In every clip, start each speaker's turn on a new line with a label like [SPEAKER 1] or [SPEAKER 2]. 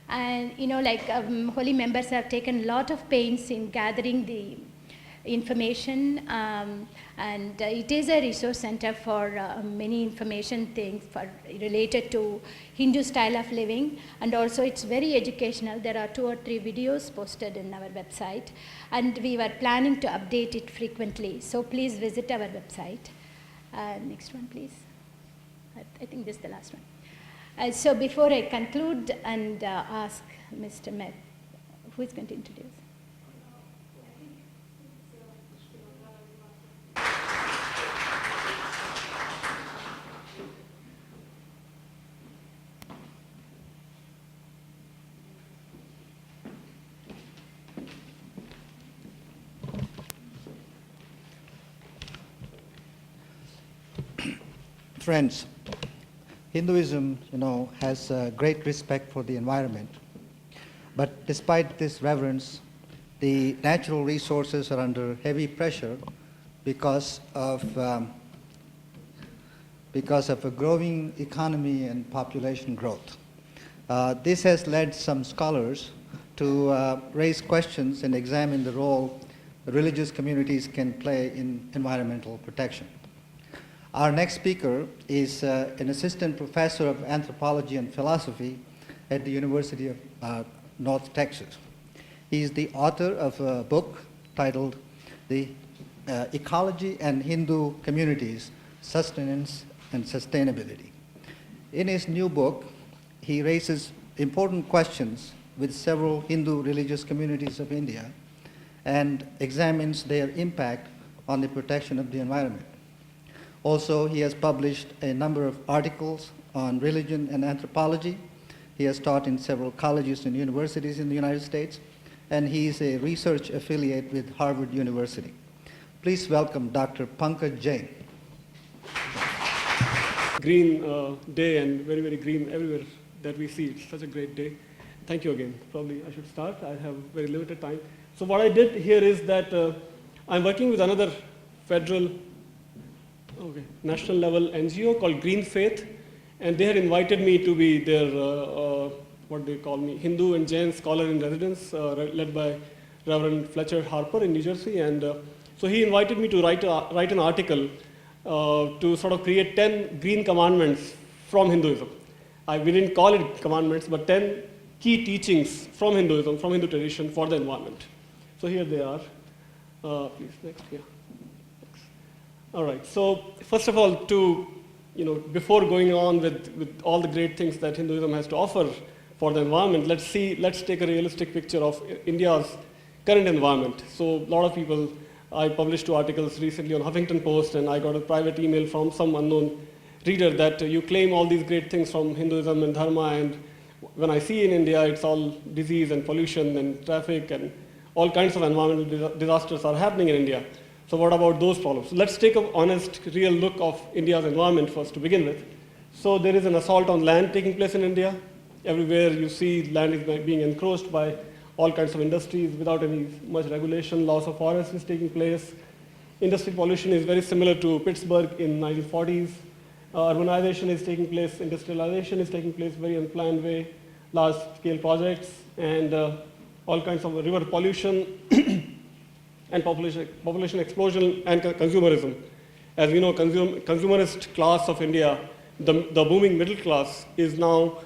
[SPEAKER 1] And Holi members have taken a lot of pains in gathering the information, and it is a resource center for many information things related to Hindu style of living, and also it's very educational. There are 2 or 3 videos posted in our website, and we were planning to update it frequently, so please visit our website. Next one, please. I think this is the last one. So before I conclude and ask Mr. Met, who is going to introduce?
[SPEAKER 2] Friends, Hinduism, has great respect for the environment. But despite this reverence, the natural resources are under heavy pressure because of a growing economy and population growth. This has led some scholars to raise questions and examine the role religious communities can play in environmental protection. Our next speaker is an assistant professor of anthropology and philosophy at the University of North Texas. He is the author of a book titled The Ecology and Hindu Communities, Sustenance and Sustainability. In his new book, he raises important questions with several Hindu religious communities of India and examines their impact on the protection of the environment. Also, he has published a number of articles on religion and anthropology. He has taught in several colleges and universities in the United States, and he is a research affiliate with Harvard University. Please welcome Dr. Pankaj Jain.
[SPEAKER 3] Green day, and very, very green everywhere that we see. It's such a great day. Thank you again. Probably I should start. I have very limited time. So what I did here is that I'm working with another federal national level NGO called Green Faith, and they had invited me to be their, what they call me, Hindu and Jain scholar in residence, led by Reverend Fletcher Harper in New Jersey. And so he invited me to write an article to sort of create 10 green commandments from Hinduism. We didn't call it commandments, but 10 key teachings from Hinduism, from Hindu tradition for the environment. So here they are. Please, next, yeah. All right, so first of all, before going on with all the great things that Hinduism has to offer for the environment, let's take a realistic picture of India's current environment. So a lot of people, I published 2 articles recently on Huffington Post, and I got a private email from some unknown reader that you claim all these great things from Hinduism and Dharma, and when I see in India, it's all disease and pollution and traffic and all kinds of environmental disasters are happening in India. So what about those problems? So let's take an honest, real look of India's environment first to begin with. So there is an assault on land taking place in India. Everywhere you see land is being encroached by all kinds of industries without any much regulation. Loss of forests is taking place. Industrial pollution is very similar to Pittsburgh in 1940s. Urbanization is taking place. Industrialization is taking place very unplanned way. Large-scale projects and all kinds of river pollution. And population explosion and consumerism. As we know, consumerist class of India, the booming middle class, is now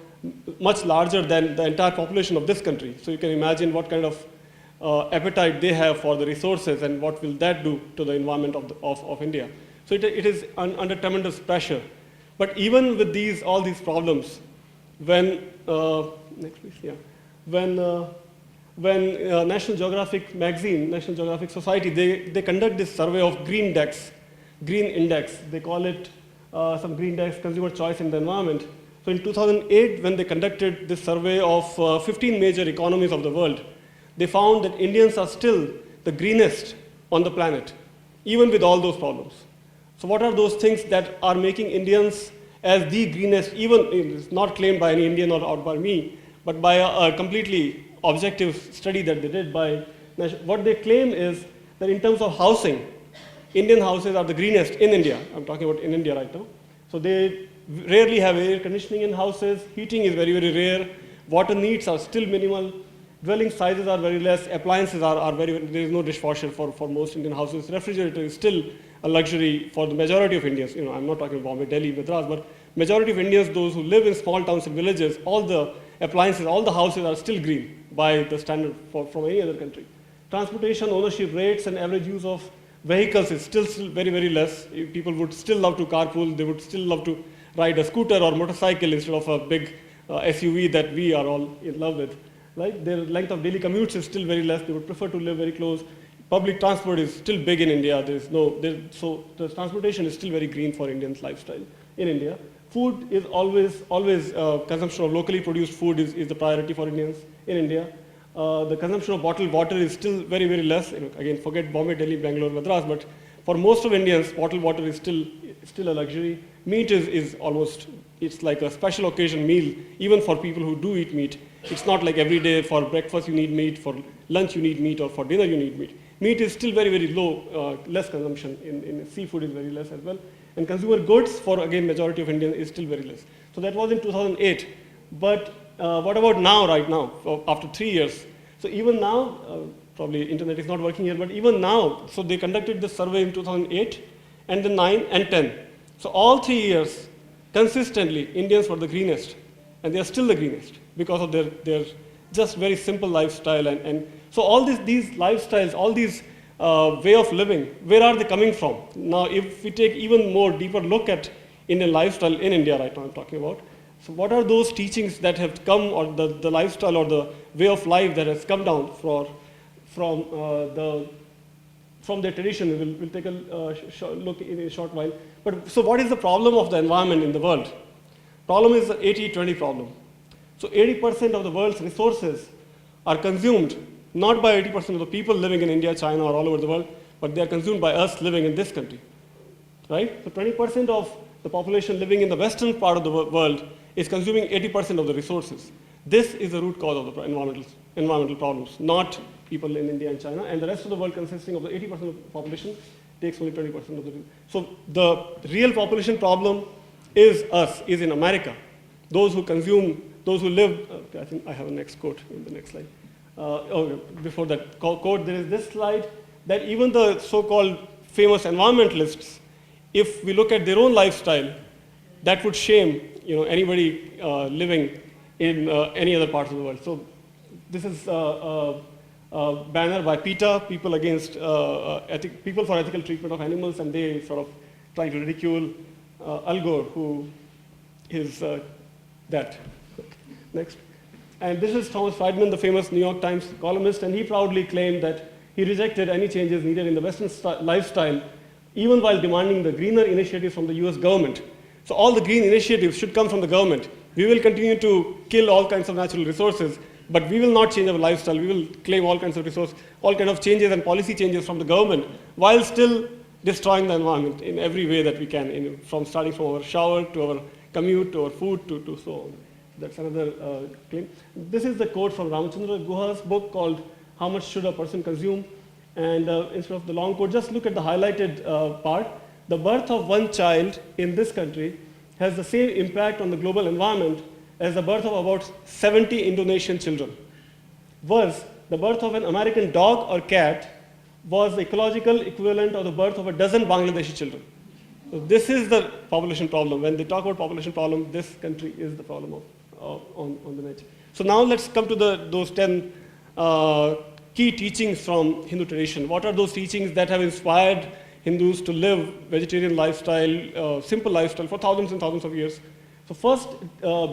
[SPEAKER 3] much larger than the entire population of this country. So you can imagine what kind of appetite they have for the resources and what will that do to the environment of India. So it is under tremendous pressure. But even with all these problems, when National Geographic magazine, National Geographic Society, they conduct this survey of green index. They call it some green index, consumer choice in the environment. So in 2008, when they conducted this survey of 15 major economies of the world, they found that Indians are still the greenest on the planet, even with all those problems. So what are those things that are making Indians as the greenest, even it's not claimed by any Indian or by me, but by a completely objective study that they did what they claim is that in terms of housing, Indian houses are the greenest in India. I'm talking about in India right now. So they rarely have air conditioning in houses. Heating is very, very rare. water needs are still minimal, dwelling sizes are very less, appliances are very, there is no dishwasher for most Indian houses, refrigerator is still a luxury for the majority of Indians. I'm not talking Bombay, Delhi, Madras, but majority of Indians, those who live in small towns and villages, all the appliances, all the houses are still green by the standard from any other country. Transportation, ownership rates, and average use of vehicles is still very, very less. People would still love to carpool, they would still love to ride a scooter or motorcycle instead of a big SUV that we are all in love with. Right? Their length of daily commutes is still very less. They would prefer to live very close. Public transport is still big in India. So the transportation is still very green for Indians' lifestyle in India. Food is always consumption of locally produced food is the priority for Indians in India. The consumption of bottled water is still very, very less. Again, forget Bombay, Delhi, Bangalore, Madras, but for most of Indians, bottled water is still a luxury. Meat is almost, it's like a special occasion meal, even for people who do eat meat. It's not like every day for breakfast you need meat, for lunch you need meat, or for dinner you need meat. Meat is still very, very low, less consumption. In seafood is very less as well. And consumer goods for, again, majority of Indians is still very less. So that was in 2008. But what about now, right now, after 3 years? So even now, probably internet is not working here, but even now, so they conducted this survey in 2008, and then 9 and 10. So all 3 years, consistently, Indians were the greenest, and they are still the greenest because of their just very simple lifestyle. And so all these lifestyles, all these way of living, where are they coming from? Now, if we take even more deeper look at Indian lifestyle in India right now I'm talking about, so what are those teachings that have come, or the lifestyle or the way of life that has come down from their tradition? We'll take a look in a short while. But so what is the problem of the environment in the world? Problem is the 80-20 problem. So 80% of the world's resources are consumed not by 80% of the people living in India, China, or all over the world, but they are consumed by us living in this country. Right? So 20% of the population living in the western part of the world is consuming 80% of the resources. This is the root cause of the environmental problems, not people in India and China, and the rest of the world consisting of the 80% of the population takes only 20% of the. So the real population problem is us, is in America. Those who consume, those who live, I think I have a next quote in the next slide. Before that quote, there is this slide that even the so-called famous environmentalists, if we look at their own lifestyle, that would shame anybody living in any other parts of the world. So this is a banner by PETA, People Against People for Ethical Treatment of Animals, and they sort of trying to ridicule Al Gore, who is that. Next. And this is Thomas Friedman, the famous New York Times columnist, and he proudly claimed that he rejected any changes needed in the Western lifestyle, even while demanding the greener initiatives from the US government. So all the green initiatives should come from the government. We will continue to kill all kinds of natural resources, but we will not change our lifestyle. We will claim all kinds of resources, all kinds of changes and policy changes from the government, while still destroying the environment in every way that we can, from starting from our shower to our commute to our food to so on. That's another claim. This is the quote from Ramchandra Guha's book called How Much Should a Person Consume? And instead of the long quote, just look at the highlighted part. The birth of one child in this country has the same impact on the global environment as the birth of about 70 Indonesian children. Worse, the birth of an American dog or cat was the ecological equivalent of the birth of a dozen Bangladeshi children. So this is the population problem. When they talk about population problem, this country is the problem on the nature. So now let's come to those 10 key teachings from Hindu tradition. What are those teachings that have inspired Hindus to live vegetarian lifestyle, simple lifestyle for thousands and thousands of years? So first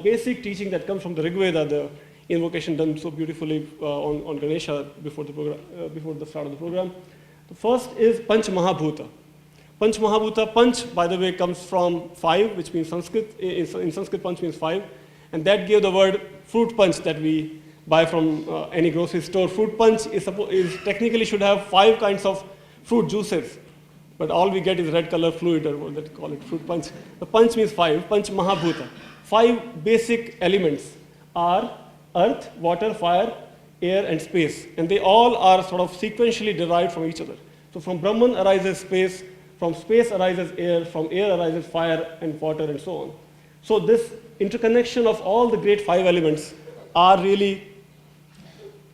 [SPEAKER 3] basic teaching that comes from the Rig Veda, the invocation done so beautifully on Ganesha before the start of the program. The first is Panch Mahabhuta. Panch Mahabhuta, Panch, by the way, comes from 5, which means Sanskrit. In Sanskrit, Panch means 5. And that gave the word fruit punch that we buy from any grocery store. Fruit punch is technically should have 5 kinds of fruit juices. But all we get is red color fluid, or what they call it, fruit punch. The punch means 5, Panch Mahabhuta. 5 basic elements are earth, water, fire, air, and space. And they all are sort of sequentially derived from each other. So from Brahman arises space, from space arises air, from air arises fire and water, and so on. So this interconnection of all the great 5 elements are really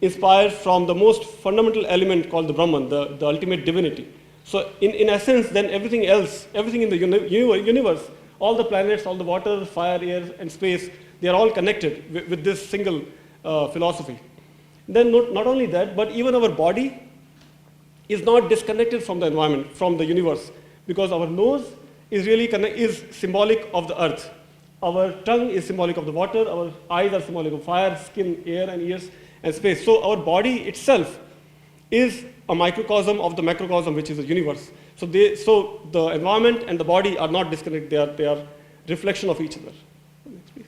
[SPEAKER 3] inspired from the most fundamental element called the Brahman, the ultimate divinity. So in essence, then everything else, everything in the universe, all the planets, all the water, fire, air, and space, they are all connected with this single philosophy. Then not only that, but even our body is not disconnected from the environment, from the universe, because our nose is really is symbolic of the earth. Our tongue is symbolic of the water, our eyes are symbolic of fire, skin, air, and ears, and space. So our body itself is a microcosm of the macrocosm, which is the universe. So the environment and the body are not disconnected, they are reflection of each other. Next, please.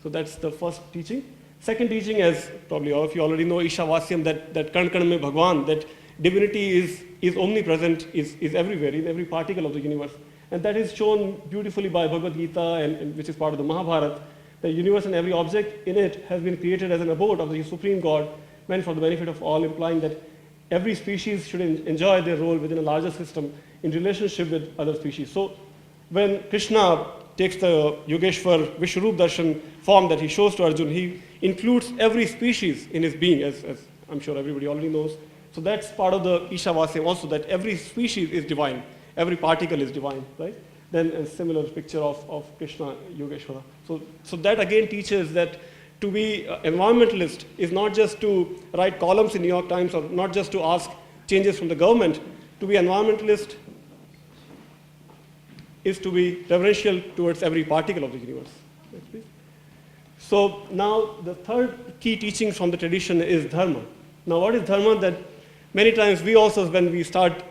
[SPEAKER 3] So that's the first teaching. Second teaching, as probably all of you already know, Ishavasyam, that Kan Kan Mein Bhagwan, that divinity is omnipresent, is everywhere, in every particle of the universe. And that is shown beautifully by Bhagavad Gita, and which is part of the Mahabharata. The universe and every object in it has been created as an abode of the Supreme God, meant for the benefit of all, implying that every species should enjoy their role within a larger system in relationship with other species. So when Krishna takes the Yogeshwar Vishwarup Darshan form that he shows to Arjun, he includes every species in his being, as I'm sure everybody already knows. So that's part of the Ishavasya also, that every species is divine, every particle is divine, right? Then a similar picture of Krishna Yogeshwara. So that again teaches that to be environmentalist is not just to write columns in New York Times, or not just to ask changes from the government. To be environmentalist is to be reverential towards every particle of the universe. Next, please. So now the third key teaching from the tradition is dharma. Now what is dharma? That many times we also, when we start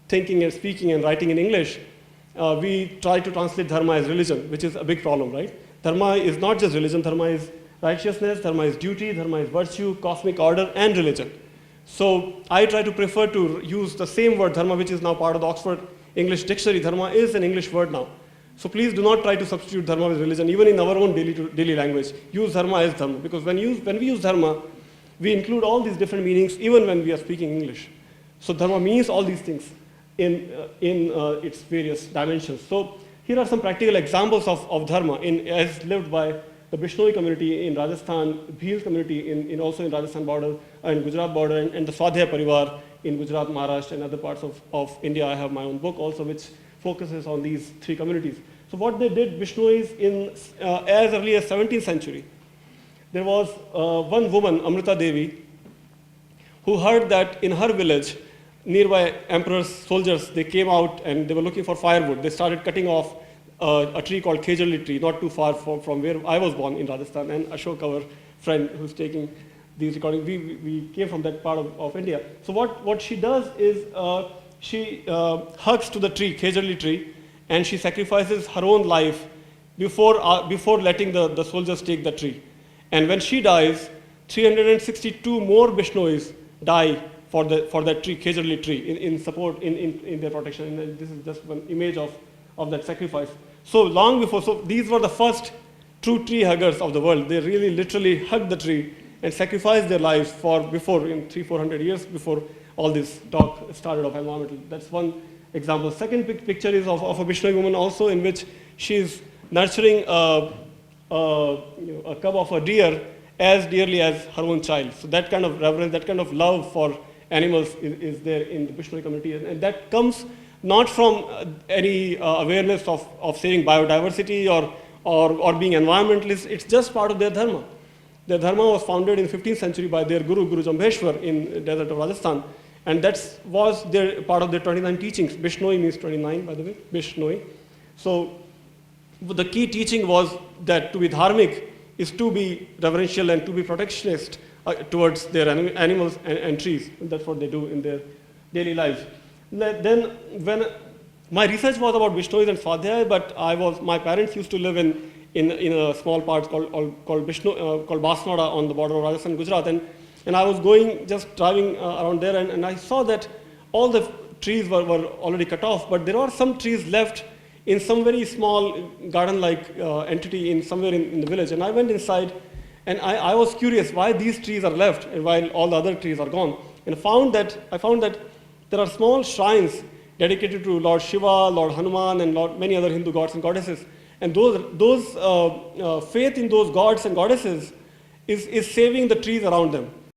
[SPEAKER 3] thinking and speaking and writing in English, we try to translate dharma as religion, which is a big problem, right? Dharma is not just religion, dharma is righteousness, dharma is duty, dharma is virtue, cosmic order, and religion. So I try to prefer to use the same word, dharma, which is now part of the Oxford English Dictionary. Dharma is an English word now. So please do not try to substitute dharma with religion, even in our own daily language. Use dharma as dharma, because when we use dharma, we include all these different meanings, even when we are speaking English. So dharma means all these things in its various dimensions. So here are some practical examples of dharma as lived by the Bishnoi community in Rajasthan, Bhil community also in Rajasthan border, and Gujarat border, and the Swadhyay Parivar in Gujarat, Maharashtra, and other parts of India. I have my own book also, which focuses on these three communities. So what they did, Bishnois, in as early as 17th century, there was one woman, Amrita Devi, who heard that in her village, nearby emperor's soldiers, they came out and they were looking for firewood. They started cutting off a tree called Khejarli tree, not too far from where I was born in Rajasthan, and Ashok, our friend who's taking these recordings, we came from that part of India. So what she does is she hugs to the tree, Khejarli tree, and she sacrifices her own life before letting the soldiers take the tree. And when she dies, 362 more Bishnois die for that tree, Khejarli tree, in support, in their protection. And this is just one image of that sacrifice. So long before, so these were the first true tree huggers of the world. They really literally hugged the tree and sacrificed their lives before, in 300-400 years before all this talk started of environmental. That's one example. Second picture is of a Bishnoi woman also, in which she's nurturing a cub of a deer as dearly as her own child. So that kind of reverence, that kind of love for animals is there in the Bishnoi community, and that comes not from any awareness of saving biodiversity or being environmentalist. It's just part of their dharma. Their dharma was founded in 15th century by their Guru Jambheshwar in the desert of Rajasthan, and that was part of their 29 teachings. Bishnoi means 29, by the way, Bishnoi. So the key teaching was that to be dharmic is to be reverential and to be protectionist towards their animals and trees. And that's what they do in their daily lives. Then when my research was about Bishnois and Swadhyay, but my parents used to live in a small part called Basnada on the border of Rajasthan and Gujarat, and I was just driving around there, and I saw that all the trees were already cut off, but there are some trees left in some very small garden-like entity somewhere in the village. And I went inside, and I was curious why these trees are left and while all the other trees are gone. And I found that there are small shrines dedicated to Lord Shiva, Lord Hanuman, and many other Hindu gods and goddesses. And those faith in those gods and goddesses is saving the trees around them.